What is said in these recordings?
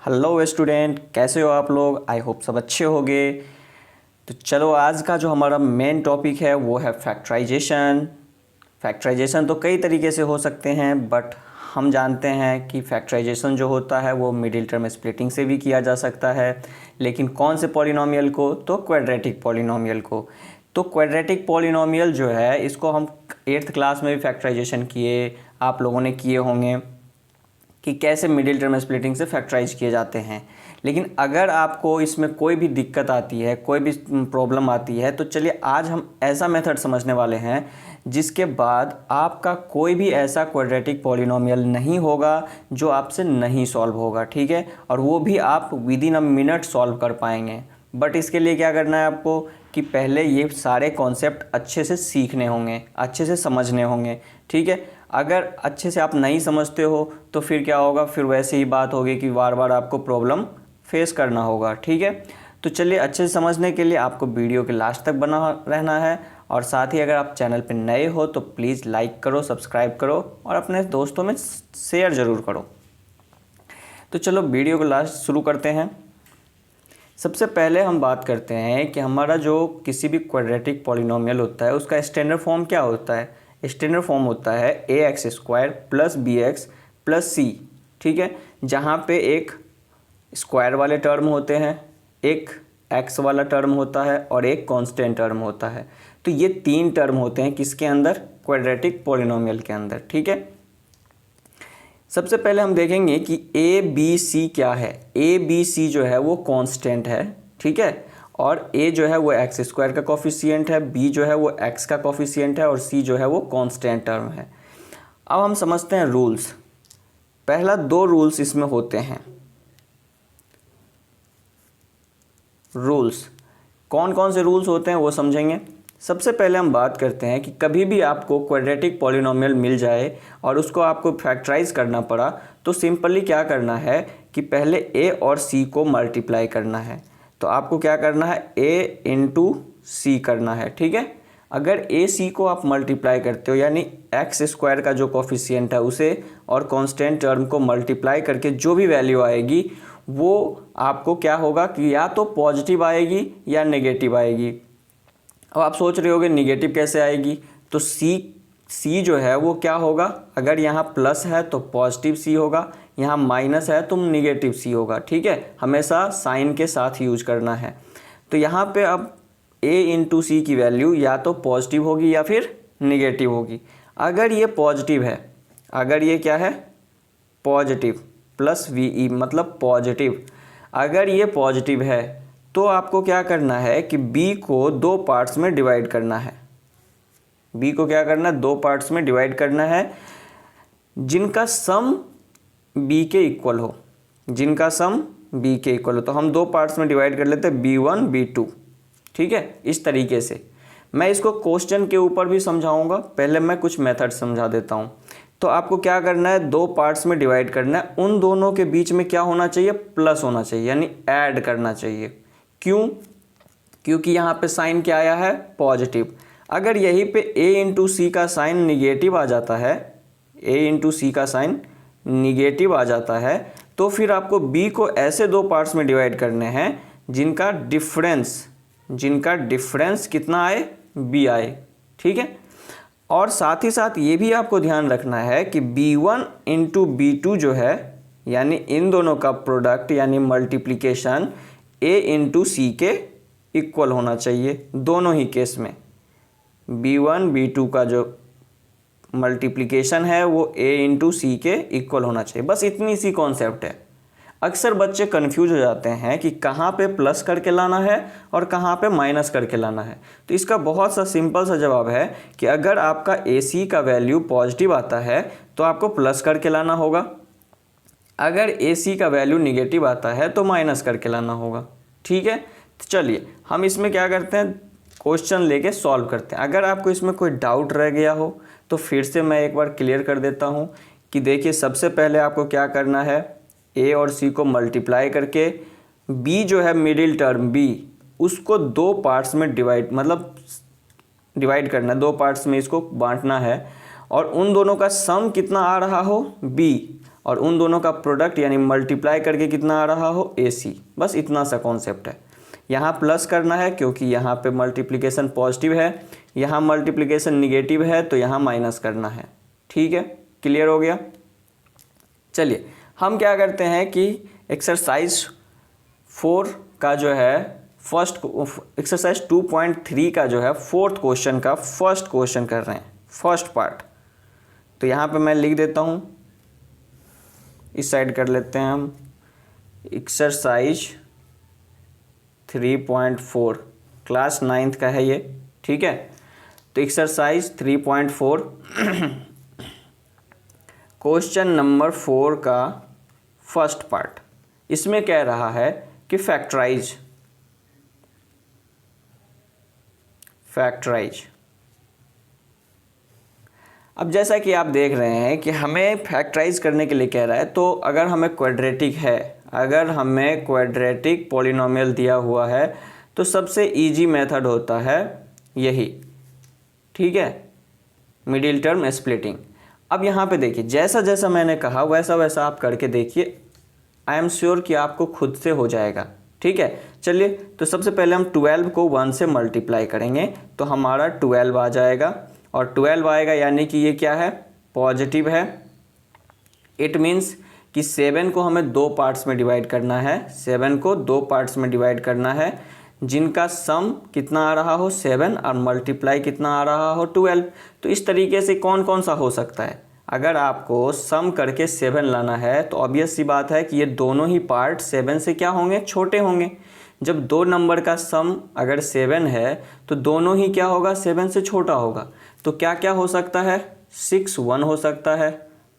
Hello student, कैसे हो आप लोग। आई होप सब अच्छे होंगे। तो चलो, आज का जो हमारा मेन टॉपिक है वो है फैक्टराइजेशन। फैक्टराइजेशन तो कई तरीके से हो सकते हैं, बट हम जानते हैं कि फैक्टराइजेशन जो होता है वो मिडिल टर्म स्प्लिटिंग से भी किया जा सकता है। लेकिन कौन से पॉलिनोमियल को? तो क्वाड्रेटिक पॉलिनोमियल को। तो क्वाड्रेटिक पॉलिनोमियल जो है इसको हम 8th क्लास में भी फैक्टराइजेशन किए, आप लोगों ने किए होंगे कि कैसे मिडिल टर्म स्प्लिटिंग से फैक्टराइज किए जाते हैं। लेकिन अगर आपको इसमें कोई भी दिक्कत आती है, कोई भी प्रॉब्लम आती है, तो चलिए आज हम ऐसा मेथड समझने वाले हैं जिसके बाद आपका कोई भी ऐसा क्वाड्रेटिक पॉलिनोमियल नहीं होगा जो आपसे नहीं सॉल्व होगा, ठीक है। और वो भी आप with in a minute solve कर पाएंगे। बट इसके लिए क्या करना है आपको कि पहले ये सारे कॉन्सेप्ट अच्छे से सीखने होंगे, अच्छे से समझने होंगे, ठीक है। अगर अच्छे से आप नहीं समझते हो तो फिर क्या होगा, फिर वैसे ही बात होगी कि बार बार आपको प्रॉब्लम फेस करना होगा, ठीक है। तो चलिए, अच्छे से समझने के लिए आपको वीडियो के लास्ट तक बना रहना है। और साथ ही अगर आप चैनल पर नए हो तो प्लीज़ लाइक करो, सब्सक्राइब करो और अपने दोस्तों में शेयर ज़रूर करो। तो चलो वीडियो को लास्ट शुरू करते हैं। सबसे पहले हम बात करते हैं कि हमारा जो किसी भी क्वाड्रेटिक पॉलिनोमियल होता है उसका स्टैंडर्ड फॉर्म क्या होता है। स्टैंडर्ड फॉर्म होता है ax² + bx + c, ठीक है। जहाँ पे एक स्क्वायर वाले टर्म होते हैं, एक x वाला टर्म होता है और एक कांस्टेंट टर्म होता है। तो ये 3 टर्म होते हैं किसके अंदर? क्वाड्रेटिक पॉलिनोमियल के अंदर, ठीक है। सबसे पहले हम देखेंगे कि ए बी सी क्या है। ए बी सी जो है वो कांस्टेंट है, ठीक है। और ए जो है वो x² का कोफिशिएंट है, बी जो है वो x का कोफिशिएंट है और सी जो है वो कांस्टेंट टर्म है। अब हम समझते हैं रूल्स। पहला 2 रूल्स इसमें होते हैं। रूल्स कौन कौन से रूल्स होते हैं वो समझेंगे। सबसे पहले हम बात करते हैं कि कभी भी आपको क्वाड्रेटिक पॉलिनोमियल मिल जाए और उसको आपको फैक्टराइज करना पड़ा तो सिंपली क्या करना है कि पहले ए और सी को मल्टीप्लाई करना है। तो आपको क्या करना है, ए इंटू सी करना है, ठीक है। अगर ए सी को आप मल्टीप्लाई करते हो यानी x² का जो कोफिशिएंट है उसे और कांस्टेंट टर्म को मल्टीप्लाई करके जो भी वैल्यू आएगी वो आपको क्या होगा कि या तो पॉजिटिव आएगी या नेगेटिव आएगी। अब आप सोच रहे होगे नेगेटिव कैसे आएगी, तो सी जो है वो क्या होगा, अगर यहाँ प्लस है तो पॉजिटिव सी होगा, यहाँ माइनस है तो निगेटिव सी होगा, ठीक है। हमेशा साइन के साथ यूज करना है। तो यहाँ पे अब ए इंटू सी की वैल्यू या तो पॉजिटिव होगी या फिर निगेटिव होगी। अगर ये पॉजिटिव है, अगर ये क्या है पॉजिटिव प्लस वी मतलब पॉजिटिव, अगर ये पॉजिटिव है तो आपको क्या करना है कि b को 2 पार्ट्स में डिवाइड करना है। b को क्या करना है, 2 पार्ट्स में डिवाइड करना है जिनका सम b के इक्वल हो, जिनका सम b के इक्वल हो। तो हम 2 पार्ट्स में डिवाइड कर लेते हैं b1 b2, ठीक है। इस तरीके से मैं इसको क्वेश्चन के ऊपर भी समझाऊंगा, पहले मैं कुछ मेथड समझा देता हूं। तो आपको क्या करना है, 2 पार्ट्स में डिवाइड करना है, उन दोनों के बीच में क्या होना चाहिए, प्लस होना चाहिए, यानी ऐड करना चाहिए। क्यों? क्योंकि यहाँ पे साइन क्या आया है, पॉजिटिव। अगर यहीं पे a इंटू सी का साइन निगेटिव आ जाता है, a इंटू सी का साइन निगेटिव आ जाता है, तो फिर आपको b को ऐसे 2 पार्ट्स में डिवाइड करने हैं जिनका डिफरेंस कितना आए, b आए, ठीक है। और साथ ही साथ ये भी आपको ध्यान रखना है कि b1 इंटू b2 जो है यानी इन दोनों का प्रोडक्ट यानी मल्टीप्लिकेशन a इंटू सी के इक्वल होना चाहिए। दोनों ही केस में b1 b2 का जो मल्टीप्लिकेशन है वो a इंटू सी के इक्वल होना चाहिए। बस इतनी सी कॉन्सेप्ट है। अक्सर बच्चे कंफ्यूज हो जाते हैं कि कहाँ पे प्लस करके लाना है और कहाँ पे माइनस करके लाना है। तो इसका बहुत सा सिंपल सा जवाब है कि अगर आपका AC का वैल्यू पॉजिटिव आता है तो आपको प्लस करके लाना होगा, अगर AC का वैल्यू निगेटिव आता है तो माइनस करके लाना होगा, ठीक है। तो चलिए हम इसमें क्या करते हैं, क्वेश्चन लेके सॉल्व करते हैं। अगर आपको इसमें कोई डाउट रह गया हो तो फिर से मैं एक बार क्लियर कर देता हूँ कि देखिए, सबसे पहले आपको क्या करना है, A और C को मल्टीप्लाई करके B जो है मिडिल टर्म B उसको 2 पार्ट्स में डिवाइड करना है, 2 पार्ट्स में इसको बांटना है और उन दोनों का सम कितना आ रहा हो B, और उन दोनों का प्रोडक्ट यानी मल्टीप्लाई करके कितना आ रहा हो AC। बस इतना सा कॉन्सेप्ट है। यहाँ प्लस करना है क्योंकि यहाँ पे मल्टीप्लिकेशन पॉजिटिव है, यहाँ मल्टीप्लिकेशन निगेटिव है तो यहाँ माइनस करना है। ठीक है, क्लियर हो गया। चलिए हम क्या करते हैं कि एक्सरसाइज 4 का जो है फर्स्ट एक्सरसाइज 2.3 का जो है फोर्थ क्वेश्चन का फर्स्ट क्वेश्चन कर रहे हैं, फर्स्ट पार्ट। तो यहाँ पे मैं लिख देता हूँ, इस साइड कर लेते हैं हम। एक्सरसाइज 3.4 क्लास 9th का है ये। ठीक है, तो एक्सरसाइज 3.4 क्वेश्चन नंबर 4 का फर्स्ट पार्ट। इसमें कह रहा है कि फैक्टराइज अब जैसा कि आप देख रहे हैं कि हमें फैक्टराइज करने के लिए कह रहा है, तो अगर हमें क्वाड्रेटिक है, अगर हमें क्वाड्रेटिक पॉलिनोमियल दिया हुआ है तो सबसे इजी मेथड होता है यही। ठीक है, मिडिल टर्म स्प्लिटिंग। अब यहाँ पे देखिए, जैसा जैसा मैंने कहा वैसा वैसा आप करके देखिए, आई एम श्योर कि आपको खुद से हो जाएगा। ठीक है, चलिए तो सबसे पहले हम 12 को 1 से मल्टीप्लाई करेंगे तो हमारा 12 आ जाएगा, और 12 आएगा यानी कि ये क्या है, पॉजिटिव है। इट मीन्स कि 7 को हमें 2 पार्ट्स में डिवाइड करना है, 7 को 2 पार्ट्स में डिवाइड करना है, जिनका सम कितना आ रहा हो 7 और मल्टीप्लाई कितना आ रहा हो 12। तो इस तरीके से कौन कौन सा हो सकता है, अगर आपको सम करके 7 लाना है तो ऑब्वियस सी बात है कि ये दोनों ही पार्ट 7 से क्या होंगे, छोटे होंगे। जब दो नंबर का सम अगर 7 है तो दोनों ही क्या होगा, 7 से छोटा होगा। तो क्या क्या हो सकता है, 6 1 हो सकता है,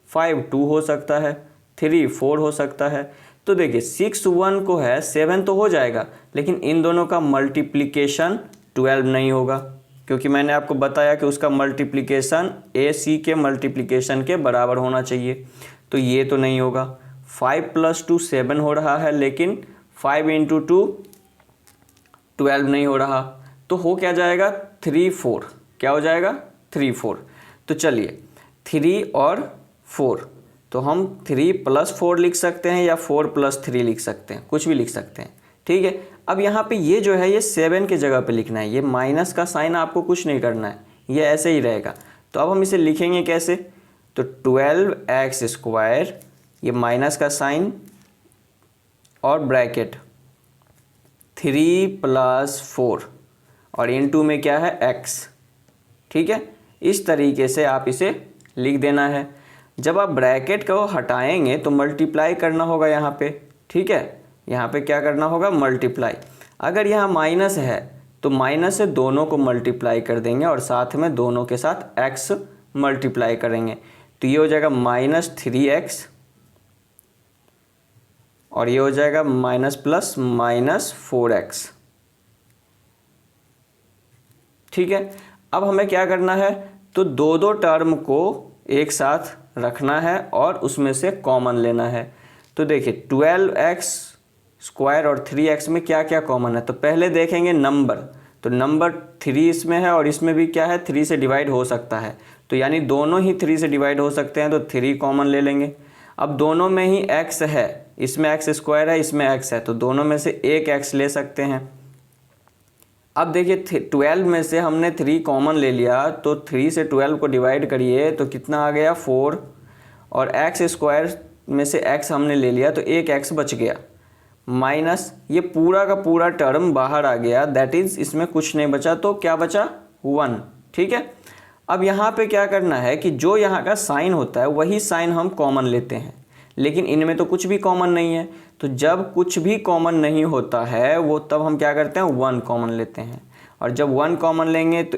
5 2 हो सकता है, 3 4 हो सकता है। तो देखिए 6 1 को है 7 तो हो जाएगा, लेकिन इन दोनों का मल्टीप्लिकेशन 12 नहीं होगा, क्योंकि मैंने आपको बताया कि उसका मल्टीप्लिकेशन AC के मल्टीप्लिकेशन के बराबर होना चाहिए। तो ये तो नहीं होगा। 5 + 2 7 हो रहा है, लेकिन 5 × 2 12 नहीं हो रहा। तो हो क्या जाएगा, 3 4। क्या हो जाएगा, 3 4। तो चलिए 3 और 4, तो हम 3 + 4 लिख सकते हैं या 4 + 3 लिख सकते हैं, कुछ भी लिख सकते हैं। ठीक है, अब यहाँ पे ये जो है ये 7 के जगह पे लिखना है, ये माइनस का साइन आपको कुछ नहीं करना है, ये ऐसे ही रहेगा। तो अब हम इसे लिखेंगे कैसे, तो 12x², ये माइनस का साइन और ब्रैकेट 3 + 4 और इनटू में क्या है x। ठीक है, इस तरीके से आप इसे लिख देना है। जब आप ब्रैकेट को हटाएंगे तो मल्टीप्लाई करना होगा यहाँ पे। ठीक है, यहाँ पे क्या करना होगा, मल्टीप्लाई। अगर यहाँ माइनस है तो माइनस से दोनों को मल्टीप्लाई कर देंगे और साथ में दोनों के साथ x मल्टीप्लाई करेंगे। तो ये हो जाएगा -3x और ये हो जाएगा -+ -4x। ठीक है, अब हमें क्या करना है, तो दो टर्म को एक साथ रखना है और उसमें से कॉमन लेना है। तो देखिए 12x² और 3x में क्या क्या कॉमन है, तो पहले देखेंगे नंबर। तो नंबर 3 इसमें है और इसमें भी क्या है, 3 से डिवाइड हो सकता है, तो यानी दोनों ही 3 से डिवाइड हो सकते हैं, तो 3 कॉमन ले लेंगे। अब दोनों में ही x है, इसमें x² है, इसमें x है, तो दोनों में से एक x ले सकते हैं। अब देखिए 12 में से हमने 3 कॉमन ले लिया, तो 3 से 12 को डिवाइड करिए तो कितना आ गया, 4, और x² में से x हमने ले लिया तो एक x बच गया, माइनस ये पूरा का पूरा टर्म बाहर आ गया, दैट इज़ इसमें कुछ नहीं बचा, तो क्या बचा, 1। ठीक है, अब यहाँ पे क्या करना है कि जो यहाँ का साइन होता है वही साइन हम कॉमन लेते हैं, लेकिन इनमें तो कुछ भी कॉमन नहीं है। तो जब कुछ भी कॉमन नहीं होता है वो तब हम क्या करते हैं, 1 कॉमन लेते हैं, और जब 1 कॉमन लेंगे तो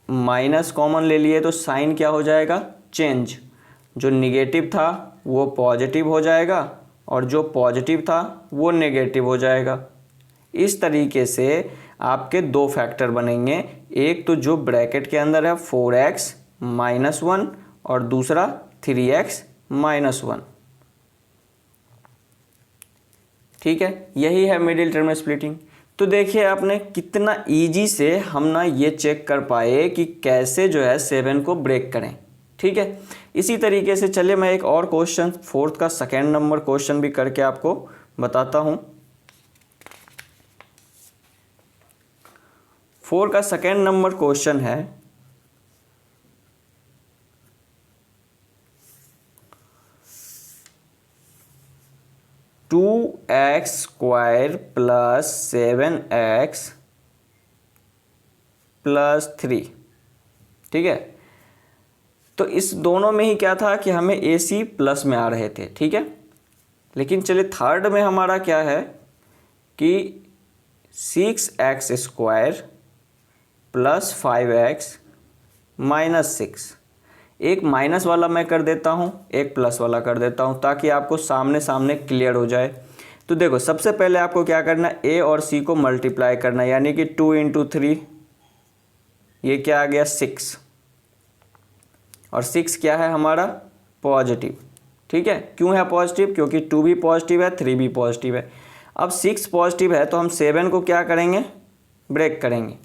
माइनस कॉमन ले लिए तो साइन क्या हो जाएगा, चेंज। जो निगेटिव था वो पॉजिटिव हो जाएगा और जो पॉजिटिव था वो नेगेटिव हो जाएगा। इस तरीके से आपके दो फैक्टर बनेंगे, एक तो जो ब्रैकेट के अंदर है 4x - 1 और दूसरा 3x - 1। ठीक है, यही है मिडिल टर्म स्प्लिटिंग। तो देखिए आपने कितना इजी से हम ना ये चेक कर पाए कि कैसे जो है 7 को ब्रेक करें। ठीक है, इसी तरीके से चलिए मैं एक और क्वेश्चन 4th का सेकेंड नंबर क्वेश्चन भी करके आपको बताता हूँ। 4 का सेकेंड नंबर क्वेश्चन है 2x² + 7x + 3। ठीक है, तो इस दोनों में ही क्या था कि हमें AC प्लस में आ रहे थे। ठीक है, लेकिन चलिए थर्ड में हमारा क्या है कि 6x² + 5x - 6। एक माइनस वाला मैं कर देता हूँ, एक प्लस वाला कर देता हूँ, ताकि आपको सामने सामने क्लियर हो जाए। तो देखो सबसे पहले आपको क्या करना है, A और C को मल्टीप्लाई करना है, यानी कि 2 × 3 ये क्या आ गया 6, और 6 क्या है हमारा पॉजिटिव। ठीक है, क्यों है पॉजिटिव? क्योंकि 2 भी पॉजिटिव है, 3 भी पॉजिटिव है। अब 6 पॉजिटिव है तो हम 7 को क्या करेंगे, ब्रेक करेंगे।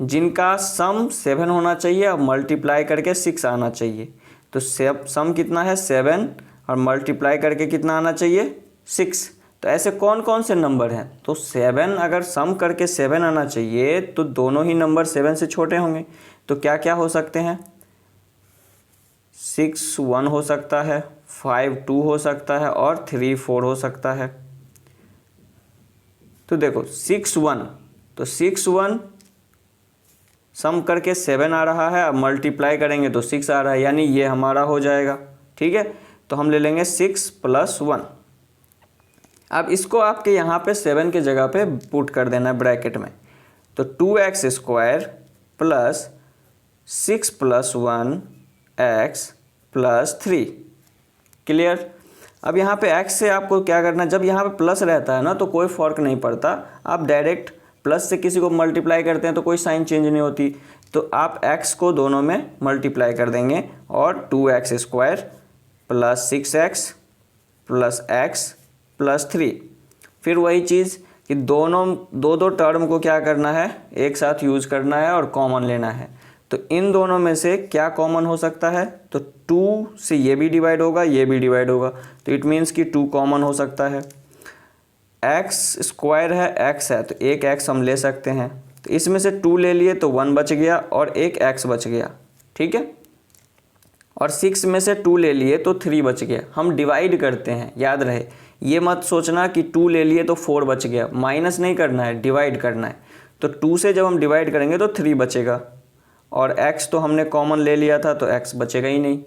जिनका सम 7 होना चाहिए और मल्टीप्लाई करके 6 आना चाहिए। तो सम कितना है 7 और मल्टीप्लाई करके कितना आना चाहिए 6। तो ऐसे कौन कौन से नंबर हैं? तो 7 अगर सम करके 7 आना चाहिए तो दोनों ही नंबर 7 से छोटे होंगे। तो क्या क्या हो सकते हैं, 6 1 हो सकता है, 5 2 हो सकता है और 3 4 हो सकता है। तो देखो 6 1, तो 6 1 सम करके 7 आ रहा है, अब मल्टीप्लाई करेंगे तो 6 आ रहा है, यानी ये हमारा हो जाएगा। ठीक है, तो हम ले लेंगे 6 + 1। अब इसको आपके यहाँ पे 7 के जगह पे पुट कर देना है ब्रैकेट में। तो 2x² + 6 + 1x + 3। क्लियर? अब यहाँ पे x से आपको क्या करना है, जब यहाँ पे प्लस रहता है ना तो कोई फ़र्क नहीं पड़ता, आप डायरेक्ट प्लस से किसी को मल्टीप्लाई करते हैं तो कोई साइन चेंज नहीं होती। तो आप x को दोनों में मल्टीप्लाई कर देंगे और 2x² + 6x + x + 3। फिर वही चीज़ कि दोनों दो टर्म को क्या करना है, एक साथ यूज़ करना है और कॉमन लेना है। तो इन दोनों में से क्या कॉमन हो सकता है, तो 2 से ये भी डिवाइड होगा, ये भी डिवाइड होगा, तो इट मीन्स कि 2 कॉमन हो सकता है। x² है, x है, तो एक x हम ले सकते हैं, तो इसमें से 2 ले लिए तो 1 बच गया और एक x बच गया। ठीक है, और 6 में से 2 ले लिए तो 3 बच गया। हम डिवाइड करते हैं, याद रहे, ये मत सोचना कि 2 ले लिए तो 4 बच गया, माइनस नहीं करना है, डिवाइड करना है। तो 2 से जब हम डिवाइड करेंगे तो 3 बचेगा, और x तो हमने कॉमन ले लिया था तो x बचेगा ही नहीं।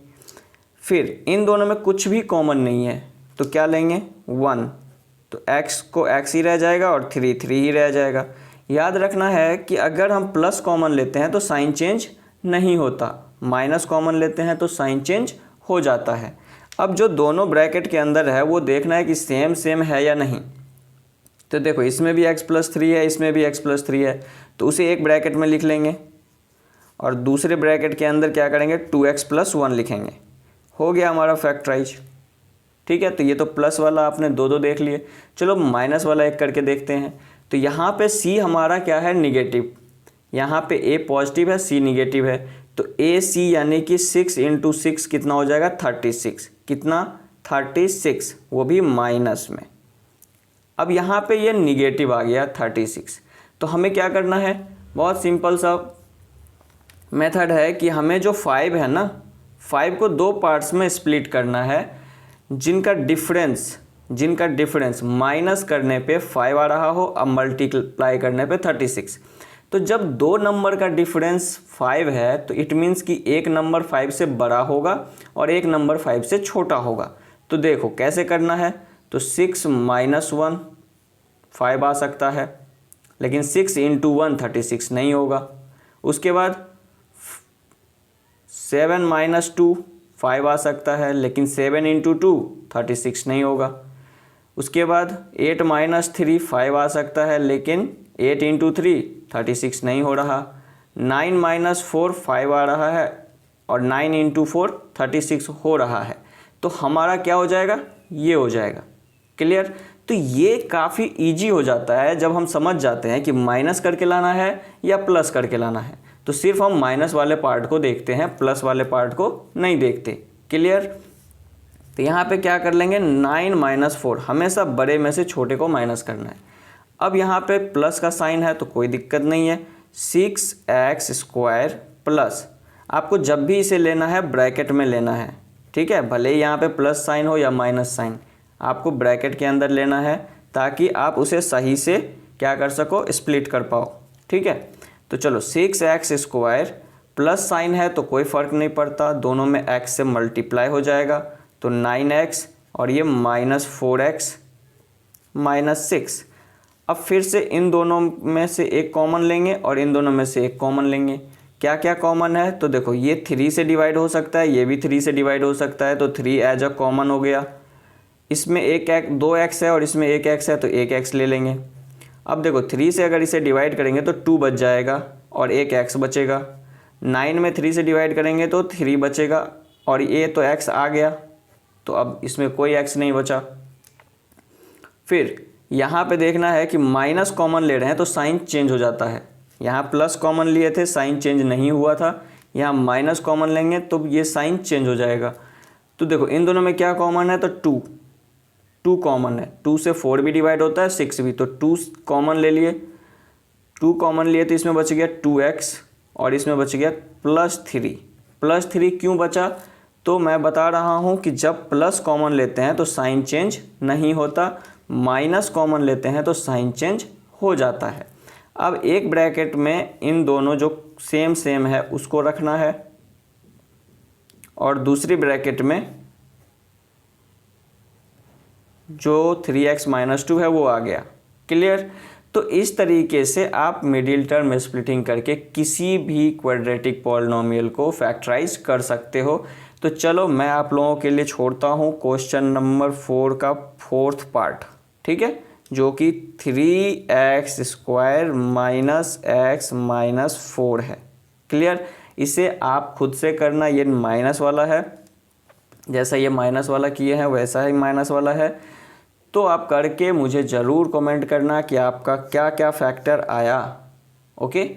फिर इन दोनों में कुछ भी कॉमन नहीं है तो क्या लेंगे 1, तो x को x ही रह जाएगा और 3 3 ही रह जाएगा। याद रखना है कि अगर हम प्लस कॉमन लेते हैं तो साइन चेंज नहीं होता, माइनस कॉमन लेते हैं तो साइन चेंज हो जाता है। अब जो दोनों ब्रैकेट के अंदर है वो देखना है कि सेम सेम है या नहीं। तो देखो इसमें भी x + 3 है, इसमें भी x + 3 है, तो उसे एक ब्रैकेट में लिख लेंगे और दूसरे ब्रैकेट के अंदर क्या करेंगे 2x + 1 लिखेंगे। हो गया हमारा फैक्टराइज। ठीक है, तो ये तो प्लस वाला आपने दो देख लिए, चलो माइनस वाला एक करके देखते हैं। तो यहाँ पे C हमारा क्या है निगेटिव, यहाँ पे A पॉजिटिव है, C निगेटिव है, तो AC यानी कि 6 × 6 कितना हो जाएगा 36। कितना 36, वो भी माइनस में। अब यहाँ पे ये निगेटिव आ गया 36, तो हमें क्या करना है, बहुत सिंपल सा मेथड है कि हमें जो 5 है ना, 5 को 2 पार्ट्स में स्प्लिट करना है, जिनका डिफरेंस माइनस करने पे 5 आ रहा हो, अब मल्टीप्लाई करने पे 36। तो जब दो नंबर का डिफरेंस 5 है तो इट मीन्स कि एक नंबर 5 से बड़ा होगा और एक नंबर 5 से छोटा होगा। तो देखो कैसे करना है, तो 6 - 1 5 आ सकता है, लेकिन 6 × 1 36 नहीं होगा। उसके बाद 7 - 2 5 आ सकता है, लेकिन 7 × 2 36 नहीं होगा। उसके बाद 8 - 3 5 आ सकता है, लेकिन 8 × 3 36 नहीं हो रहा। 9 - 4 5 आ रहा है और 9 × 4 36 हो रहा है। तो हमारा क्या हो जाएगा, ये हो जाएगा। क्लियर? तो ये काफ़ी इजी हो जाता है जब हम समझ जाते हैं कि माइनस करके लाना है या प्लस करके लाना है। तो सिर्फ हम माइनस वाले पार्ट को देखते हैं, प्लस वाले पार्ट को नहीं देखते। क्लियर। तो यहाँ पे क्या कर लेंगे, 9 माइनस 4, हमेशा बड़े में से छोटे को माइनस करना है। अब यहाँ पे प्लस का साइन है तो कोई दिक्कत नहीं है, 6x² प्लस, आपको जब भी इसे लेना है ब्रैकेट में लेना है, ठीक है। भले ही यहाँ पे प्लस साइन हो या माइनस साइन, आपको ब्रैकेट के अंदर लेना है ताकि आप उसे सही से क्या कर सको, स्प्लिट कर पाओ, ठीक है। तो चलो 6x² प्लस साइन है तो कोई फ़र्क नहीं पड़ता, दोनों में x से मल्टीप्लाई हो जाएगा तो 9x, और ये -4x -6। अब फिर से इन दोनों में से एक कॉमन लेंगे और इन दोनों में से एक कॉमन लेंगे। क्या क्या कॉमन है, तो देखो ये 3 से डिवाइड हो सकता है, ये भी 3 से डिवाइड हो सकता है, तो 3 एज अ कॉमन हो गया। इसमें 2x है और इसमें 1x है तो 1x ले लेंगे। अब देखो 3 से अगर इसे डिवाइड करेंगे तो 2 बच जाएगा और 1x बचेगा। 9 में 3 से डिवाइड करेंगे तो 3 बचेगा और ये तो x आ गया, तो अब इसमें कोई x नहीं बचा। फिर यहाँ पे देखना है कि माइनस कॉमन ले रहे हैं तो साइन चेंज हो जाता है। यहाँ प्लस कॉमन लिए थे, साइन चेंज नहीं हुआ था, यहाँ माइनस कॉमन लेंगे तो ये साइन चेंज हो जाएगा। तो देखो इन दोनों में क्या कॉमन है, तो 2 कॉमन है, 2 से 4 भी डिवाइड होता है, 6 भी, तो 2 कॉमन ले लिए। 2 कॉमन लिए तो इसमें बच गया 2x और इसमें बच गया +3। +3 क्यों बचा, तो मैं बता रहा हूँ कि जब प्लस कॉमन लेते हैं तो साइन चेंज नहीं होता, माइनस कॉमन लेते हैं तो साइन चेंज हो जाता है। अब एक ब्रैकेट में इन दोनों जो सेम है उसको रखना है और दूसरी ब्रैकेट में जो 3x - 2 है वो आ गया। क्लियर। तो इस तरीके से आप मिडिल टर्म स्प्लिटिंग करके किसी भी क्वाड्रेटिक पॉलिनोमियल को फैक्टराइज कर सकते हो। तो चलो मैं आप लोगों के लिए छोड़ता हूँ क्वेश्चन नंबर 4 का 4th पार्ट, ठीक है, जो कि 3x² - x - 4 है। क्लियर। इसे आप खुद से करना, ये माइनस वाला है, जैसा ये माइनस वाला किए हैं वैसा ही माइनस वाला है। तो आप करके मुझे ज़रूर कमेंट करना कि आपका क्या क्या फैक्टर आया, ओके।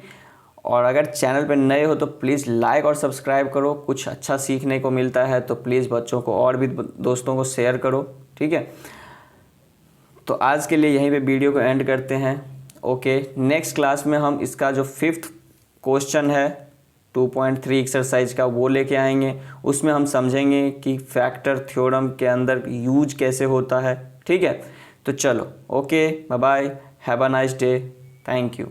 और अगर चैनल पर नए हो तो प्लीज़ लाइक और सब्सक्राइब करो, कुछ अच्छा सीखने को मिलता है तो प्लीज़ बच्चों को और भी दोस्तों को शेयर करो, ठीक है। तो आज के लिए यहीं पे वीडियो को एंड करते हैं, ओके। नेक्स्ट क्लास में हम इसका जो 5th क्वेश्चन है 2.3 एक्सरसाइज का वो लेके आएंगे, उसमें हम समझेंगे कि फैक्टर थ्योरम के अंदर यूज कैसे होता है, ठीक है। तो चलो, okay, bye bye, have a nice day, thank you.